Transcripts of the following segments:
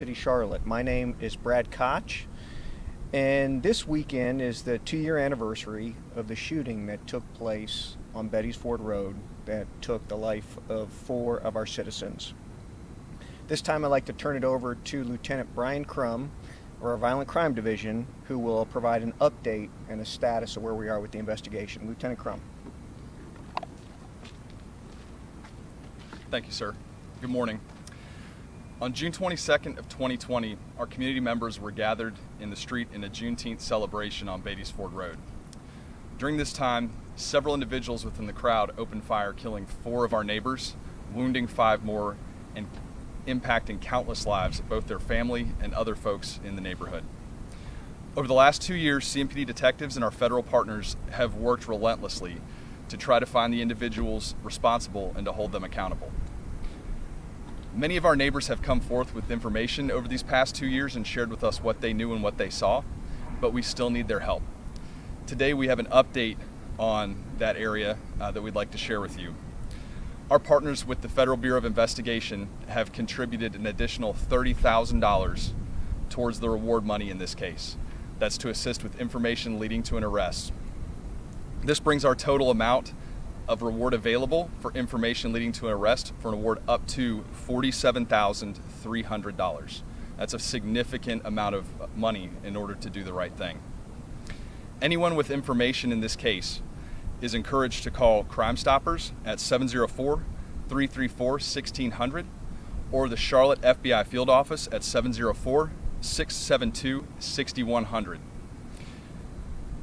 City, Charlotte. My name is Brad Koch, and this weekend is the 2-year anniversary of the shooting that took place on Beatties Ford Road that took the life of 4 of our citizens. This time I'd like to turn it over to Lieutenant Brian Crum of our Violent Crime Division, who will provide an update and a status of where we are with the investigation. Lieutenant Crum. Thank you, sir. Good morning. On June 22nd of 2020, our community members were gathered in the street in a Juneteenth celebration on Beatties Ford Road. During this time, several individuals within the crowd opened fire, killing 4 of our neighbors, wounding 5 more, and impacting countless lives of both their family and other folks in the neighborhood. Over the last 2 years, CMPD detectives and our federal partners have worked relentlessly to try to find the individuals responsible and to hold them accountable. Many of our neighbors have come forth with information over these past 2 years and shared with us what they knew and what they saw, but we still need their help. Today we have an update on that area that we'd like to share with you. Our partners with the Federal Bureau of Investigation have contributed an additional $30,000 towards the reward money in this case. That's to assist with information leading to an arrest. This brings our total amount of reward available for information leading to an arrest for an award up to $47,300. That's a significant amount of money in order to do the right thing. Anyone with information in this case is encouraged to call Crime Stoppers at 704-334-1600 or the Charlotte FBI Field Office at 704-672-6100.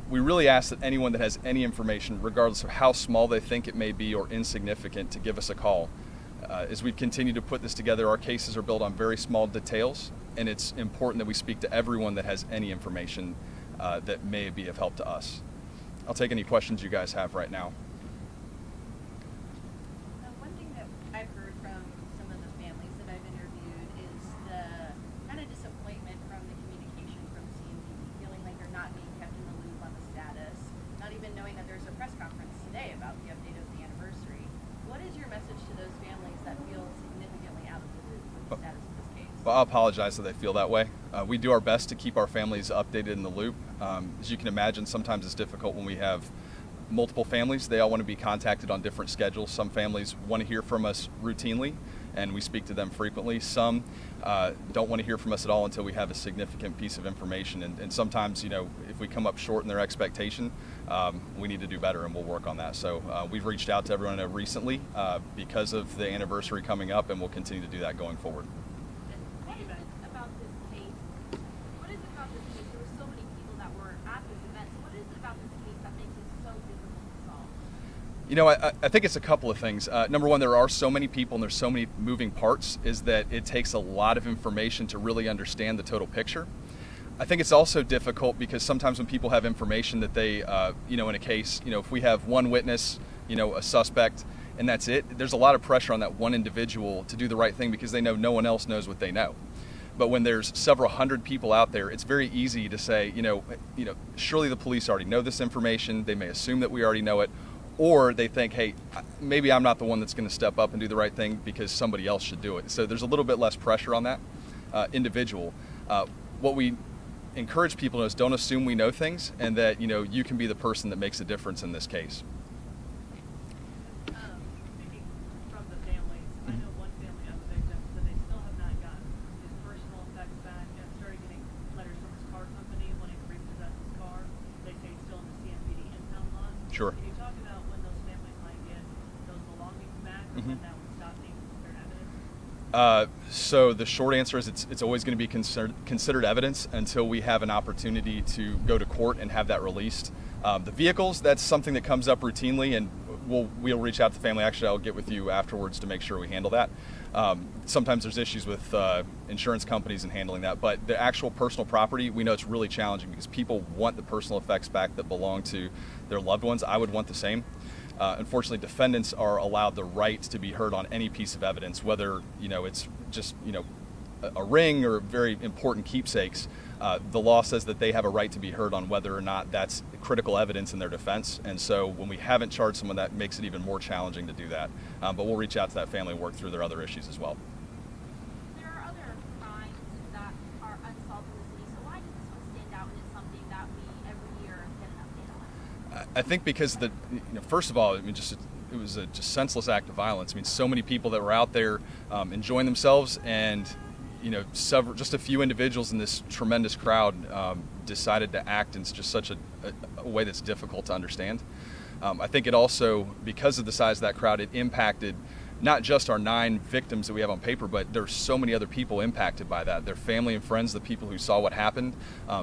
We really ask that anyone that has any information, regardless of how small they think it may be or insignificant, to give us a call. As we continue to put this together, our cases are built on very small details, and it's important that we speak to everyone that has any information that may be of help to us. I'll take any questions you guys have right now. One thing that I've heard from some of the families that I've interviewed is the kind of disappointment from the communication from CMPD, feeling like they're not being kept in the loop on the status, not even knowing that there's a press conference today about the update of the anniversary. What is your message to those families that feel significantly out of the loop with the status of this case? Well, I apologize that they feel that way. We do our best to keep our families updated in the loop. As you can imagine, sometimes it's difficult when we have multiple families. They all want to be contacted on different schedules. Some families want to hear from us routinely, and we speak to them frequently. Some don't want to hear from us at all until we have a significant piece of information. And sometimes, if we come up short in their expectation, we need to do better, and we'll work on that. So we've reached out to everyone recently because of the anniversary coming up, and we'll continue to do that going forward. What is it about this case? What is it about this case? There were so many people that were at this event. So what is it about this case that makes it so difficult to solve? I think it's a couple of things. Number one, there are so many people and there's so many moving parts, is that it takes a lot of information to really understand the total picture. I think it's also difficult because sometimes when people have information that they, in a case, if we have one witness, a suspect, and that's it, there's a lot of pressure on that one individual to do the right thing because they know no one else knows what they know. But when there's several hundred people out there, it's very easy to say, surely the police already know this information. They may assume that we already know it, or they think, hey, maybe I'm not the one that's going to step up and do the right thing because somebody else should do it. So there's a little bit less pressure on that individual. What we encourage people to is don't assume we know things, and that you can be the person that makes a difference in this case. Speaking from the families, I know one family of the victim said they still have not gotten his personal effects back and started getting letters from his car company wanting to repossess his car. They say it's still in the CMPD impound lot. Sure. Can you talk about when those families might get those belongings back, or when that would stop being considered evidence? So the short answer is it's always going to be considered evidence until we have an opportunity to go to court and have that released. The vehicles, that's something that comes up routinely, and we'll reach out to the family. Actually, I'll get with you afterwards to make sure we handle that. Sometimes there's issues with insurance companies in handling that, but the actual personal property, we know it's really challenging because people want the personal effects back that belong to their loved ones. I would want the same. Unfortunately, defendants are allowed the right to be heard on any piece of evidence, whether it's just a ring or very important keepsakes. The law says that they have a right to be heard on whether or not that's critical evidence in their defense. And so when we haven't charged someone, that makes it even more challenging to do that. But we'll reach out to that family and work through their other issues as well. There are other crimes I think because first of all, I mean, it was a just senseless act of violence. I mean, so many people that were out there enjoying themselves, and just a few individuals in this tremendous crowd decided to act in just such a way that's difficult to understand. I think it also, because of the size of that crowd, it impacted not just our 9 victims that we have on paper, but there's so many other people impacted by that. Their family and friends, the people who saw what happened,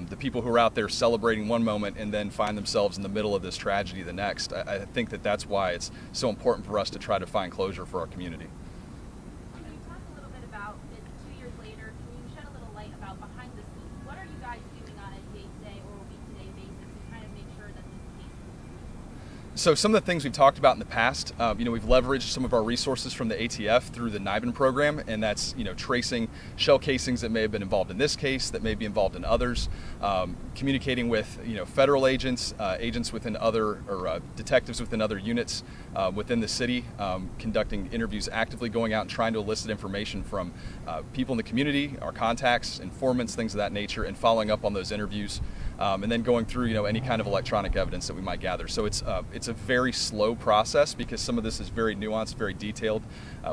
the people who are out there celebrating one moment and then find themselves in the middle of this tragedy the next. I think that's why it's so important for us to try to find closure for our community. Can you talk a little bit about it 2 years later? Can you shed a little light about behind the scenes? What are you guys doing on a day-to-day or a week-to-day basis to kind of make sure that this case is? So some of the things we've talked about in the past, we've leveraged some of our resources from the ATF through the NIBIN program, and that's tracing shell casings that may have been involved in this case, that may be involved in others, communicating with federal agents, agents within other or detectives within other units within the city, conducting interviews actively, going out and trying to elicit information from people in the community, our contacts, informants, things of that nature, and following up on those interviews, and then going through any kind of electronic evidence that we might gather. So it's a very slow process because some of this is very nuanced, very detailed.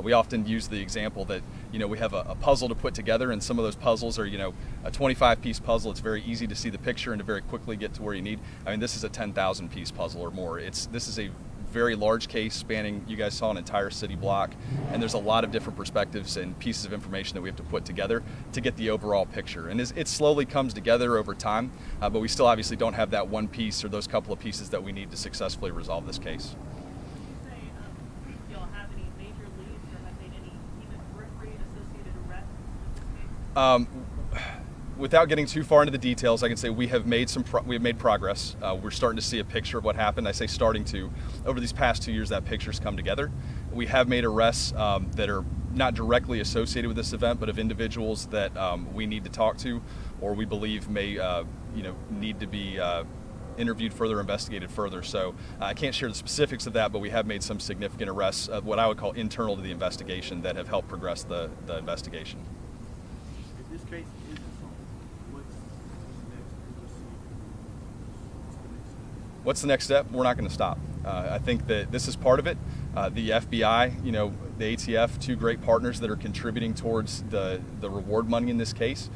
We often use the example that we have a puzzle to put together, and some of those puzzles are a 25-piece puzzle. It's very easy to see the picture and to very quickly get to where you need. I mean, this is a 10,000-piece puzzle or more. This is a very large case spanning, you guys saw, an entire city block, and there's a lot of different perspectives and pieces of information that we have to put together to get the overall picture. And it slowly comes together over time, but we still obviously don't have that one piece or those couple of pieces that we need to successfully resolve this case. Did you say do y'all have any major leads or have made any even periphery associated arrests with this case? Without getting too far into the details, I can say we have made progress. We're starting to see a picture of what happened. I say starting to. Over these past 2 years, that picture's come together. We have made arrests that are not directly associated with this event, but of individuals that we need to talk to, or we believe may need to be interviewed further, investigated further. So I can't share the specifics of that, but we have made some significant arrests of what I would call internal to the investigation that have helped progress the investigation. If this case isn't solved, what's next? What's the next step? We're not going to stop. I think that this is part of it. The FBI, the ATF, 2 great partners that are contributing towards the reward money in this case.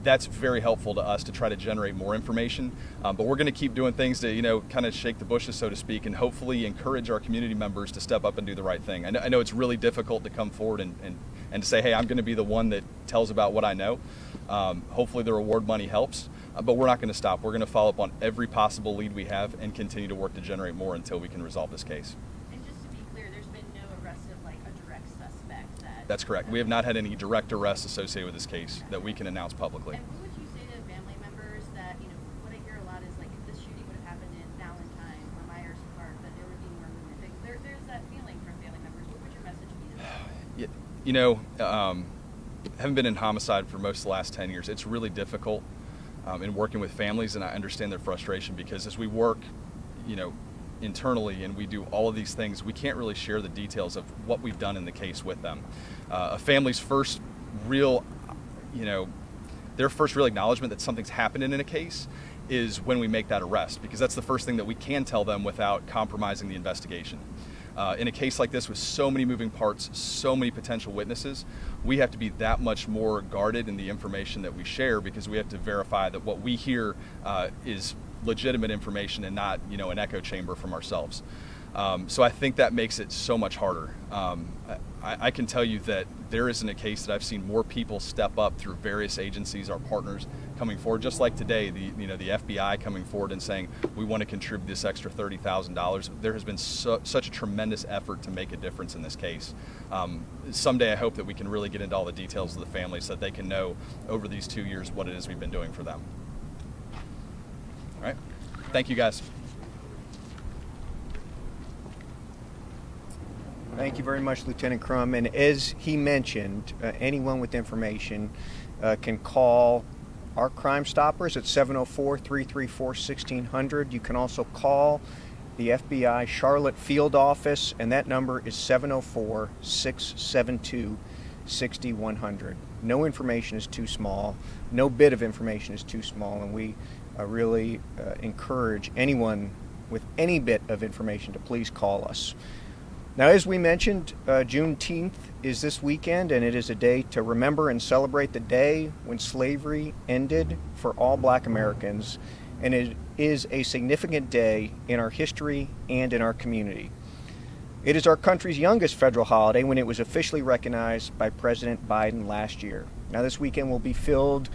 That's very helpful to us to try to generate more information. But we're going to keep doing things to, kind of shake the bushes, so to speak, and hopefully encourage our community members to step up and do the right thing. I know it's really difficult to come forward and to say, hey, I'm going to be the one that tells about what I know. Hopefully the reward money helps. But we're not going to stop. We're going to follow up on every possible lead we have and continue to work to generate more until we can resolve this case. And just to be clear, there's been no arrest of a direct suspect that... That's correct. We have not had any direct arrests associated with this case that we can announce publicly. And what would you say to family members that, what I hear a lot is if this shooting would have happened in Valentine or Myers Park, that there would be more movement. There's that feeling from family members. What would your message be to them? Haven't been in homicide for most of the last 10 years. It's really difficult in working with families, and I understand their frustration because as we work, internally and we do all of these things, we can't really share the details of what we've done in the case with them. A family's first real, their first real acknowledgement that something's happened in a case is when we make that arrest, because that's the first thing that we can tell them without compromising the investigation. In a case like this with so many moving parts, so many potential witnesses, we have to be that much more guarded in the information that we share, because we have to verify that what we hear is legitimate information and not, an echo chamber from ourselves. So I think that makes it so much harder. I can tell you that there isn't a case that I've seen more people step up through various agencies, our partners coming forward, just like today, the FBI coming forward and saying, we want to contribute this extra $30,000. There has been such a tremendous effort to make a difference in this case. Someday I hope that we can really get into all the details of the family so that they can know over these 2 years what it is we've been doing for them. All right. Thank you, guys. Thank you very much, Lieutenant Crum. And as he mentioned, anyone with information can call our Crime Stoppers at 704-334-1600. You can also call the FBI Charlotte Field Office, and that number is 704-672-6100. No information is too small. No bit of information is too small, and we really encourage anyone with any bit of information to please call us. Now, as we mentioned, Juneteenth is this weekend, and it is a day to remember and celebrate the day when slavery ended for all Black Americans, and it is a significant day in our history and in our community. It is our country's youngest federal holiday when it was officially recognized by President Biden last year. Now, this weekend will be filled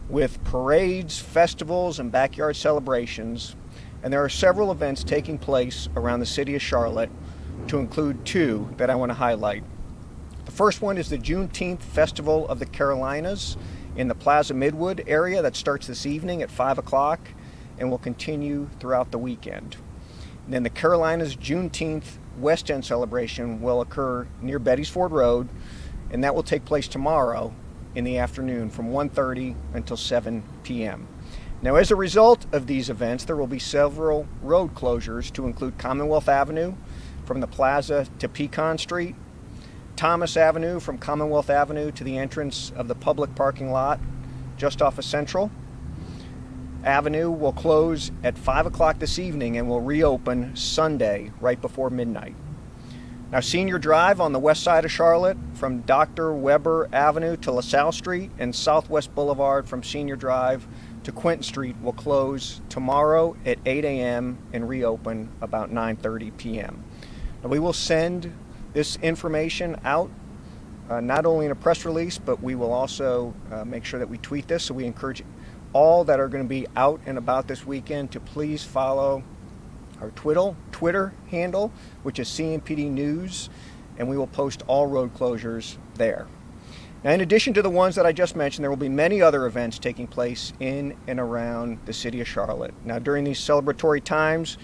with parades, festivals, and backyard celebrations, and there are several events taking place around the city of Charlotte, to include two that I want to highlight. The first one is the Juneteenth Festival of the Carolinas in the Plaza Midwood area that starts this evening at 5 o'clock and will continue throughout the weekend. And then the Carolinas Juneteenth West End celebration will occur near Beatties Ford Road, and that will take place tomorrow in the afternoon from 1:30 until 7 p.m. Now, as a result of these events, there will be several road closures to include Commonwealth Avenue from the Plaza to Pecan Street, Thomas Avenue from Commonwealth Avenue to the entrance of the public parking lot just off of Central. Avenue will close at 5 o'clock this evening and will reopen Sunday right before midnight. Now, Senior Drive on the west side of Charlotte from Dr. Weber Avenue to LaSalle Street and Southwest Boulevard from Senior Drive to Quinton Street will close tomorrow at 8 a.m. and reopen about 9:30 p.m. Now, we will send this information out not only in a press release, but we will also make sure that we tweet this. So we encourage all that are going to be out and about this weekend to please follow our Twitter handle, which is CMPD News, and we will post all road closures there. Now, in addition to the ones that I just mentioned, there will be many other events taking place in and around the city of Charlotte. Now, during these celebratory times,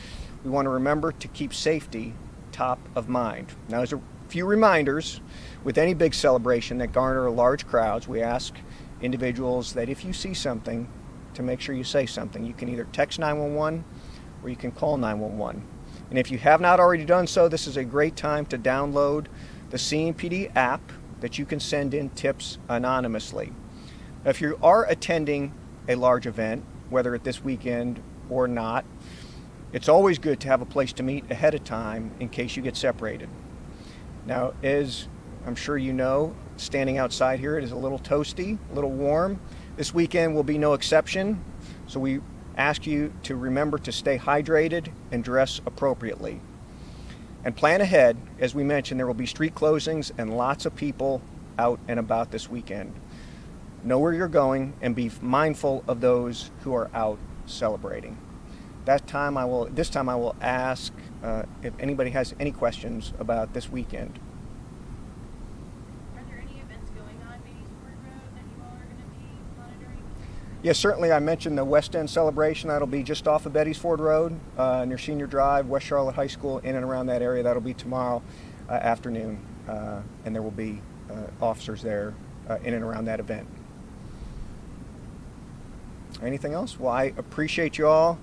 we want to remember to keep safety top of mind. Now, as a few reminders, with any big celebration that garner large crowds, we ask individuals that if you see something, to make sure you say something. You can either text 911 or you can call 911. And if you have not already done so, this is a great time to download the CMPD app that you can send in tips anonymously. Now, if you are attending a large event, whether it's this weekend or not, it's always good to have a place to meet ahead of time in case you get separated. Now, as I'm sure you know, standing outside here, it is a little toasty, a little warm. This weekend will be no exception, so we ask you to remember to stay hydrated and dress appropriately. And plan ahead. As we mentioned, there will be street closings and lots of people out and about this weekend. Know where you're going and be mindful of those who are out celebrating. This time I will ask if anybody has any questions about this weekend. Are there any events going on Beatties Ford Road that you all are going to be monitoring? Yes, certainly. I mentioned the West End celebration. That'll be just off of Beatties Ford Road near Senior Drive, West Charlotte High School, in and around that area. That'll be tomorrow afternoon, and there will be officers there in and around that event. Anything else? Well, I appreciate you all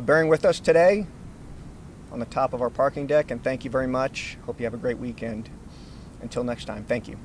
bearing with us today on the top of our parking deck, and thank you very much. Hope you have a great weekend. Until next time, thank you.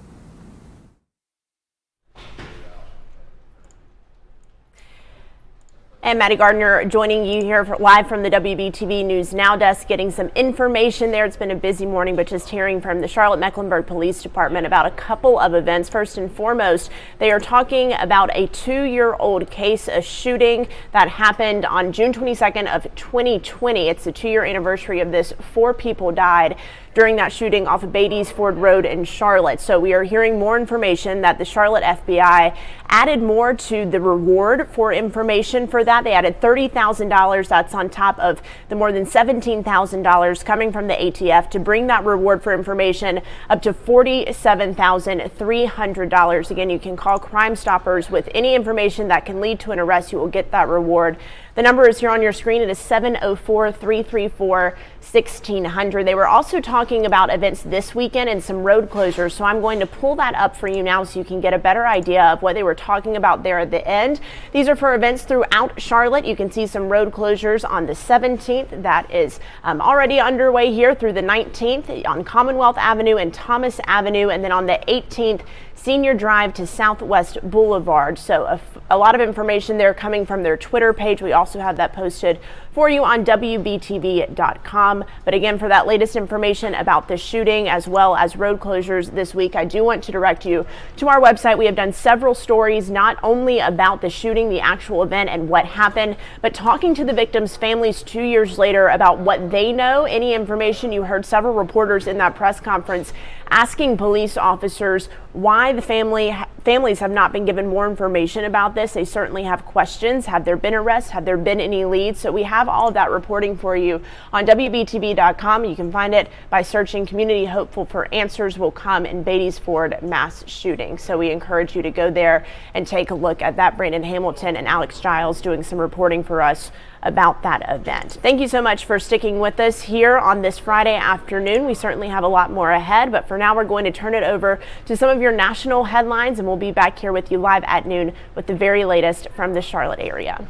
And Maddie Gardner joining you here live from the WBTV News Now desk, getting some information there. It's been a busy morning, but just hearing from the Charlotte-Mecklenburg Police Department about a couple of events. First and foremost, they are talking about a 2-year-old case, a shooting that happened on June 22nd of 2020. It's the 2-year anniversary of this. 4 people died during that shooting off of Beatties Ford Road in Charlotte. So we are hearing more information that the Charlotte FBI added more to the reward for information for that. They added $30,000. That's on top of the more than $17,000 coming from the ATF to bring that reward for information up to $47,300. Again, you can call Crime Stoppers with any information that can lead to an arrest. You will get that reward. The number is here on your screen. It is 704-334-1600. They were also talking about events this weekend and some road closures, so I'm going to pull that up for you now so you can get a better idea of what they were talking about there at the end. These are for events throughout Charlotte. You can see some road closures on the 17th. That is already underway here through the 19th on Commonwealth Avenue and Thomas Avenue, and then on the 18th, Senior Drive to Southwest Boulevard. So a lot of information there coming from their Twitter page. We also have that posted for you on WBTV.com. But again, for that latest information about the shooting as well as road closures this week, I do want to direct you to our website. We have done several stories not only about the shooting, the actual event and what happened, but talking to the victims' families 2 years later about what they know, any information. You heard several reporters in that press conference asking police officers why the families have not been given more information about this. They certainly have questions. Have there been arrests? Have there been any leads? So we have all of that reporting for you on WBTV.com. You can find it by searching Community Hopeful for Answers Will Come in Beatties Ford mass shooting. So we encourage you to go there and take a look at that. Brandon Hamilton and Alex Giles doing some reporting for us about that event. Thank you so much for sticking with us here on this Friday afternoon. We certainly have a lot more ahead, but for now we're going to turn it over to some of your national headlines, and we'll be back here with you live at noon with the very latest from the Charlotte area.